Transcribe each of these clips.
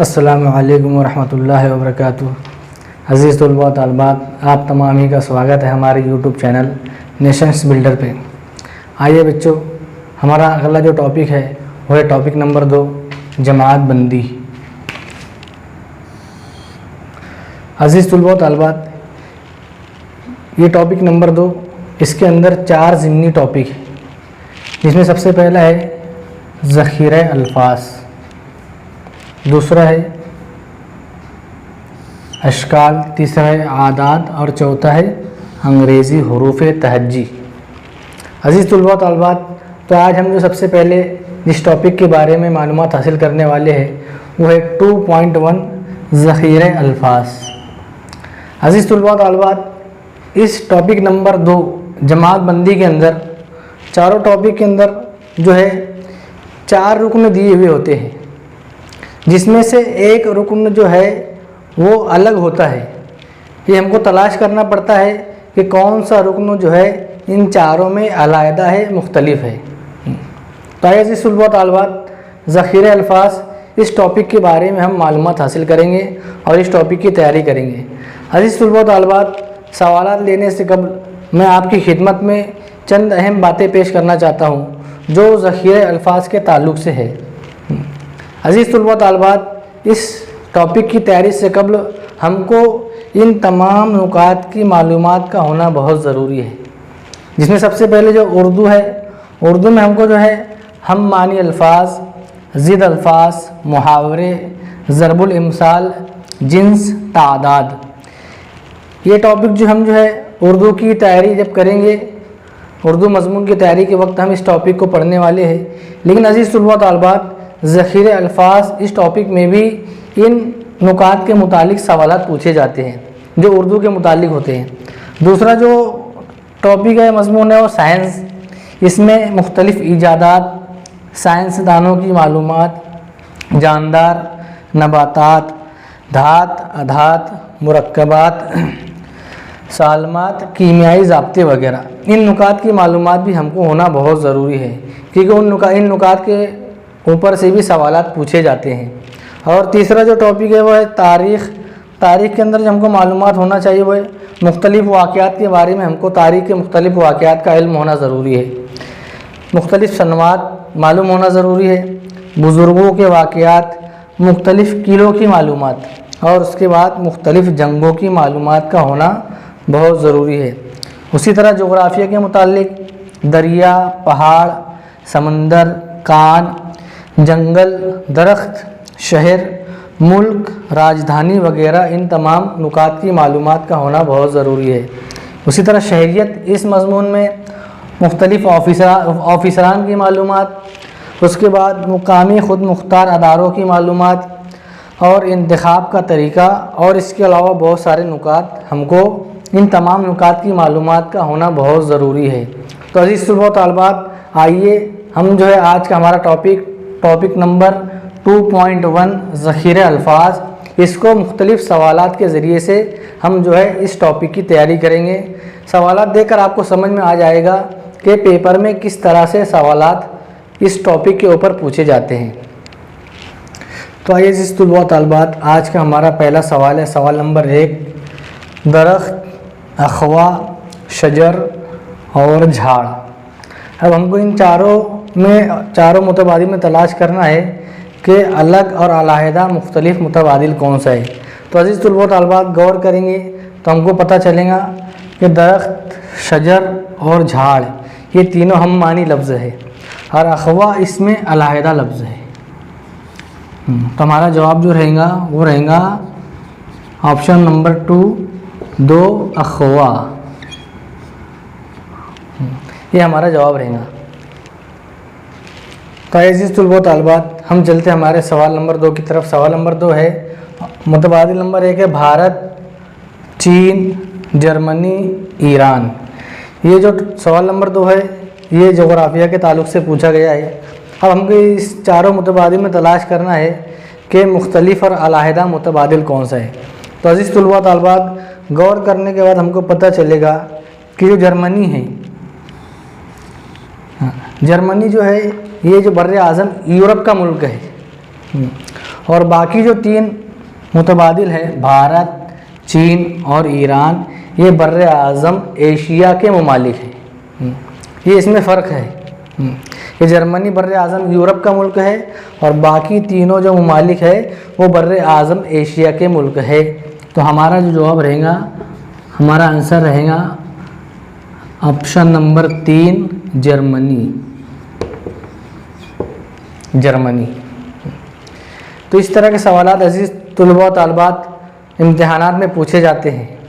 अस्सलामु अलैकुम वरहमतुल्लाहि वबरकातुहू। अज़ीज़ तलबा व तालिबात, आप तमाम ही का स्वागत है हमारे यूट्यूब चैनल नेशंस बिल्डर पे। आइए बच्चों, हमारा अगला जो टॉपिक है वो है टॉपिक नंबर 2, जमात बंदी। अज़ीज़ तलबा व तालिबात, ये टॉपिक नंबर 2, इसके अंदर 4 ज़िमनी टॉपिक है, जिसमें सबसे पहला है ज़ख़ीरा अल्फाज, दूसरा है अशकाल, तीसरा है आदात और चौथा है अंग्रेज़ी हरूफ़ तहज्जी। अज़ीज़ तलबा तालिबात, तो आज हम जो सबसे पहले जिस टॉपिक के बारे में मालूमात हासिल करने वाले हैं वो है 2.1 ज़ख़ीरा अल्फाज। अज़ीज़ तलबा तालिबात, इस टॉपिक नंबर 2 जमात बंदी के अंदर चारों टॉपिक के अंदर जो है 4 रुकन दिए हुए होते हैं, जिसमें से एक रुकन जो है वो अलग होता है। ये हमको तलाश करना पड़ता है कि कौन सा रुकन जो है इन चारों में अलहदा है, मुख्तलिफ है। तो आइए अज़ीज़ तलबा तालिबात, ज़ख़ीरा अल्फाज इस टॉपिक के बारे में हम मालूमात हासिल करेंगे और इस टॉपिक की तैयारी करेंगे। अज़ीज़ तलबा तालिबात, सवालात लेने से कबल मैं आपकी खिदमत में चंद अहम बातें पेश करना चाहता हूँ जो ज़ख़ीरा अल्फाज के ताल्लुक़ से है। अज़ीज़ तलबा तालिबात, इस टॉपिक की तैयारी से कबल हमको इन तमाम नुकात की मालूमात का होना बहुत ज़रूरी है, जिसमें सबसे पहले जो उर्दू है, उर्दू में हमको जो है हम मानी अल्फाज, ज़िद अल्फाज, मुहावरे, ज़रबुल इमसाल, जिन्स, तादाद, ये टॉपिक जो हम जो है उर्दू की तैयारी जब करेंगे, उर्दू मज़मून की तैयारी के वक्त हम इस टॉपिक को पढ़ने वाले हैं। लेकिन अज़ीज़ तलबा तालिबात, ज़ख़ीरा अल्फाज इस टॉपिक में भी इन नुकात के मुतालिक सवालात पूछे जाते हैं जो उर्दू के मुतालिक होते हैं। दूसरा जो टॉपिक है, मज़मून है, वो साइंस। इसमें मुख्तलिफ़ ईजादात, साइंसदानों की मालूमात, जानदार, नबातात, धात, अधात, मुरक्कबात, सालमात, कीमियाई ज़ाब्ते वगैरह, इन नुकात की मालूमात भी हमको होना बहुत ज़रूरी है, क्योंकि इन नुकात के ऊपर से भी सवालात पूछे जाते हैं। और तीसरा जो टॉपिक है वो है तारीख़। तारीख़ के अंदर जो हमको मालूमात होना चाहिए वो है मुख्तलिफ़ वाक़यात के बारे में हमको तारीख़ के मुख्तलिफ़ वाक़यात का इल्म होना ज़रूरी है, मुख्तलिफ़ सनवात मालूम होना ज़रूरी है, बुज़ुर्गों के वाक़यात, मुख्तलिफ़ किलों की मालूमात और उसके बाद मुख्तलिफ़ जंगों की मालूमात का होना बहुत ज़रूरी है। उसी तरह जोग्राफ़िया के मुतालिक दरिया, पहाड़, समंदर, कान, जंगल, दरख्त, शहर, मुल्क, राजधानी वगैरह, इन तमाम नुकात की मालूमात का होना बहुत ज़रूरी है। उसी तरह शहरियत, इस मज़मून में मुख्तलिफ़ ऑफ़िसरान की मालूमात, उसके बाद मुकामी ख़ुद मुख्तार अदारों की मालूमात और इंतख़ाब का तरीक़ा, और इसके अलावा बहुत सारे नुकात, हमको इन तमाम नुकात की मालूमात का होना बहुत ज़रूरी है। तो अज़ीज़ तलबा तालिबात, आइए हम जो है आज का हमारा टॉपिक नंबर 2.1 ज़ख़ीरा अल्फाज, इसको मुख्तलिफ़ सवालात के ज़रिए से हम जो है इस टॉपिक की तैयारी करेंगे। सवालात देखकर आपको समझ में आ जाएगा कि पेपर में किस तरह से सवालात इस टॉपिक के ऊपर पूछे जाते हैं। तो आइए अज़ीज़ तलबा तालिबात, आज का हमारा पहला सवाल है, सवाल नंबर 1, दरख्त, अख़वा, शजर और झाड़। अब हमको इन चारों मुतबादिल में तलाश करना है कि अलग और अलहदा मुख्तलिफ मुतबादिल कौन सा है। तो अज़ीज़ तलबा तालिबात, गौर करेंगे तो हमको पता चलेगा कि दरख्त, शजर और झाड़ ये तीनों हम मानी लफ्ज़ है और अख़वा इसमें अलहदा लफ्ज़ है। तो हमारा जवाब जो रहेगा वो रहेगा ऑप्शन नंबर 2, 2 अख़वा, ये हमारा जवाब रहेगा। तो अज़ीज़ तलबा तालिबात, हम चलते हैं हमारे सवाल नंबर 2 की तरफ। सवाल नंबर 2 है, मुतबादिल नंबर 1 है भारत, चीन, जर्मनी, ईरान। ये जो सवाल नंबर 2 है ये जोग्राफ़िया के ताल्लुक़ से पूछा गया है। अब हमको इस चारों मुतबादिल में तलाश करना है कि मुख्तलिफ़ और अलहदा मुतबादिल कौन सा है। तो अज़ीज़ तलबा तालिबात, गौर करने के बाद हमको पता चलेगा कि जो जर्मनी है, जर्मनी जो है ये जो बर्र आज़म यूरोप का मुल्क है और बाकी जो 3 मुतबादिल है भारत, चीन और ईरान, ये बर्रे आज़म एशिया के ममालिक हैं। ये इसमें फ़र्क है। ये जर्मनी बर्रे आज़म यूरोप का मुल्क है और बाकी तीनों जो ममालिक है वो बर्रे आज़म एशिया के मुल्क है। तो हमारा जो जवाब रहेगा, हमारा आंसर रहेगा ऑप्शन नंबर 3 जर्मनी। जर्मनी। तो इस तरह के सवालात अजीज़ तुलबा व तालिबात इम्तिहानात में पूछे जाते हैं।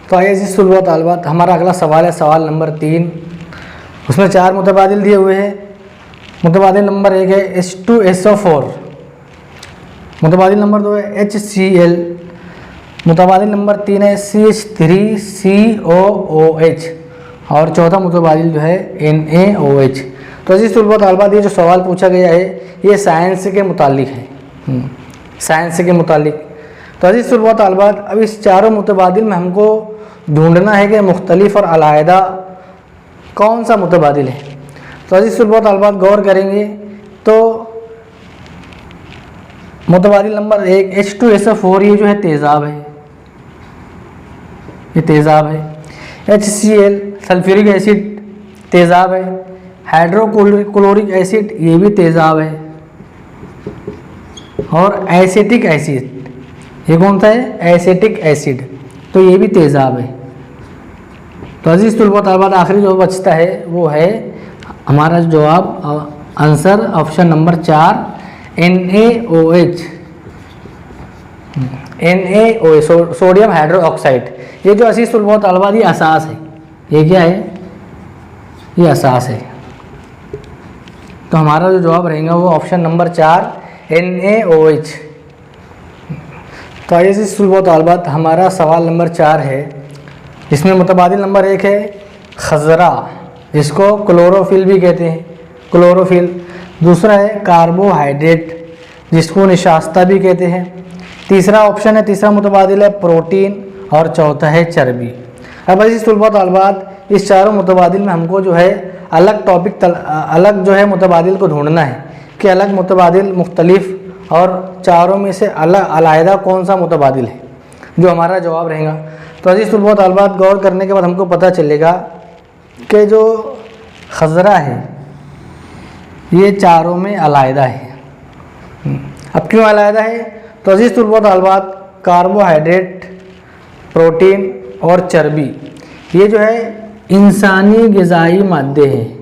तो आइए अजीज़ तुलबा व तालिबात, हमारा अगला सवाल है सवाल नंबर 3। उसमें 4 मुतबादिल दिए हुए हैं। मुतबादिल नंबर 1 है H2SO4, मुतबादिल नंबर 2 है HCl, मुतबादिल नंबर 3 है CH3COOH और चौथा मुतबादिल जो है NaOH। तो अजीज़ तुलबा व तालिबात, ये जो सवाल पूछा गया है ये साइंस के मुतालिक है, साइंस के मुतालिक। तो अजीज़ तुलबा व तालिबात, अब इस चारों मुतबादिल में हमको ढूंढना है कि मुख्तलिफ और अलहदा कौन सा मुतबादिल है। तो अजीज़ तुलबा व तालिबात गौर करेंगे तो मुतबादिल नंबर 1 H2SO4 ये जो है तेज़ाब है, ये तेज़ाब है। HCl सल्फ्यूरिक एसिड तेज़ाब है। हाइड्रोक्लोरिक एसिड ये भी तेज़ाब है। और एसिटिक एसिड, ये कौन सा है? एसिटिक एसिड, तो ये भी तेज़ाब है। तो अजीज़ तुलबा व तालिबात, आखिरी जो बचता है वो है हमारा जवाब answer option number 4 NaOH। NaOH sodium hydroxide. ये जो अजीज़ तुलबा व तालिबात ये असास है, ये क्या है? ये असास है। तो हमारा जो जवाब रहेगा वो ऑप्शन नंबर 4 NaOH। तो आइए अजीज़ तुलबा व तालिबात, हमारा सवाल नंबर 4 है, जिसमें मुतबादिल नंबर 1 है खज़रा, जिसको क्लोरोफिल भी कहते हैं, क्लोरोफिल। दूसरा है कार्बोहाइड्रेट, जिसको निशास्ता भी कहते हैं। तीसरा ऑप्शन है, तीसरा मुतबादिल है प्रोटीन और चौथा है चर्बी। अब अजीज़ तुलबा व तालिबात, इस चारों मुतबादिल में हमको जो है अलग टॉपिक अलग जो है मुतबादिल को ढूंढना है कि अलग मुतबादिल मुख्तलिफ और चारों में से अलग अलहदा कौन सा मुतबादिल है जो हमारा जवाब रहेगा। तो अजीज़ तुलबा व तालिबात, गौर करने के बाद हमको पता चलेगा कि जो खज़रा है ये चारों में अलहदा है। अब क्यों अलहदा है? तो अजीज़ तुलबा व तालिबात, कार्बोहाइड्रेट, प्रोटीन और चर्बी ये जो है इंसानी ग़िज़ाई मादे हैं।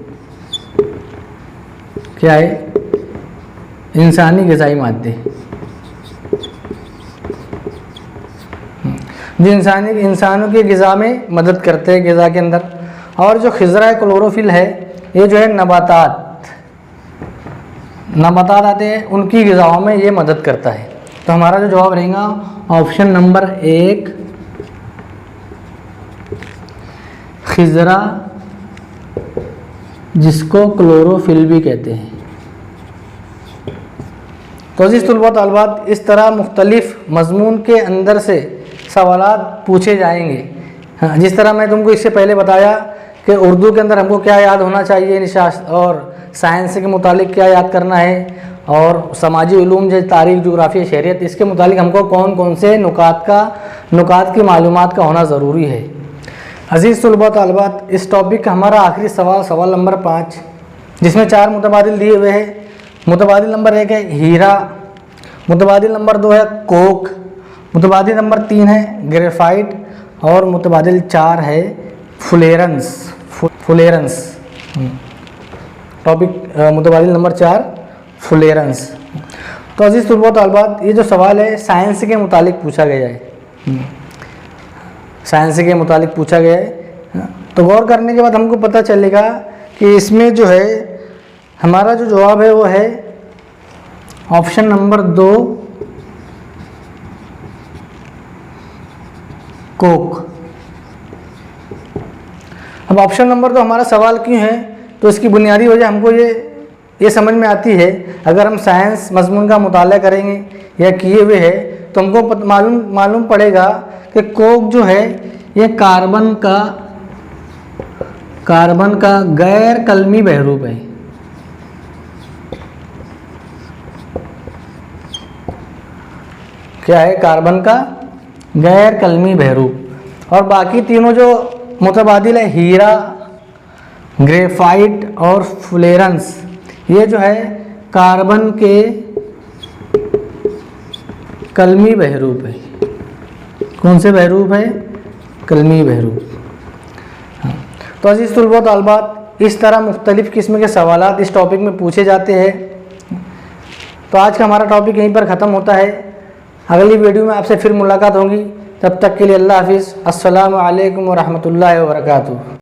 क्या है? इंसानी ग़िज़ाई मादे, जो इंसानों की ग़िज़ा में मदद करते हैं, ग़िज़ा के अंदर। और जो खज़रा क्लोरोफिल है ये जो है नबातात आते हैं, उनकी ग़िज़ाओं में ये मदद करता है। तो हमारा जो जवाब रहेगा ऑप्शन नंबर 1 खज़रा, जिसको क्लोरोफिल भी कहते हैं। तो अज़ीज़ तुलबा व तालिबात, इस तरह मुख्तलिफ मज़मून के अंदर से सवालात पूछे जाएंगे। हाँ, जिस तरह मैं तुमको इससे पहले बताया कि उर्दू के अंदर हमको क्या याद होना चाहिए, निशास्त, और साइंस के मुतालिक क्या याद करना है, और समाजी उलूम जैसे तारीख़, जुग्राफ़िया, शरीयत, इसके मुतालिक हमको कौन कौन से नुकात की मालूमात का होना ज़रूरी है। अज़ीज़ तुलबा व तालिबात, इस टॉपिक का हमारा आखिरी सवाल नंबर 5, जिसमें 4 मुतबादिल दिए हुए हैं। मुतबादिल नंबर 1 है हीरा, मुतबादिल नंबर 2 है कोक, मुतबादिल नंबर 3 है ग्रेफाइट और मुतबादिल 4 है फुलेरेंस। Topic मुतबादिल number 4 फुलेरेंस। तो अज़ीज़ तुलबा व तालिबात, ये जो सवाल है साइंस के मुतालिक पूछा गया है, साइंस के मुतालिक पूछा गया है। तो गौर करने के बाद हमको पता चलेगा कि इसमें जो है हमारा जो जवाब है वो है ऑप्शन नंबर 2 कोक। अब ऑप्शन नंबर 2 हमारा सवाल क्यों है, तो इसकी बुनियादी वजह हमको ये समझ में आती है। अगर हम साइंस मज़मून का मुताला करेंगे या किए हुए है तो हमको मालूम पड़ेगा कि कोक जो है ये कार्बन का गैर कलमी बहरूप है। क्या है? कार्बन का गैर कलमी बहरूप। और बाकी तीनों जो मुतबादिल है, हीरा, ग्रेफाइट और फ्लोरेंस, ये जो है कार्बन के कलमी बहरूप है। कौन से बहरूप है? कलमी बहरूप। हाँ। तो अजीज़ तुलबा तालबात, इस तरह मुख्तलिफ़ किस्म के सवालात इस टॉपिक में पूछे जाते हैं। तो आज का हमारा टॉपिक यहीं पर ख़त्म होता है। अगली वीडियो में आपसे फिर मुलाकात होगी। तब तक के लिए अल्लाह हाफिज़। अस्सलामु अलैकुम व रहमतुल्लाहि व बरकातुहू।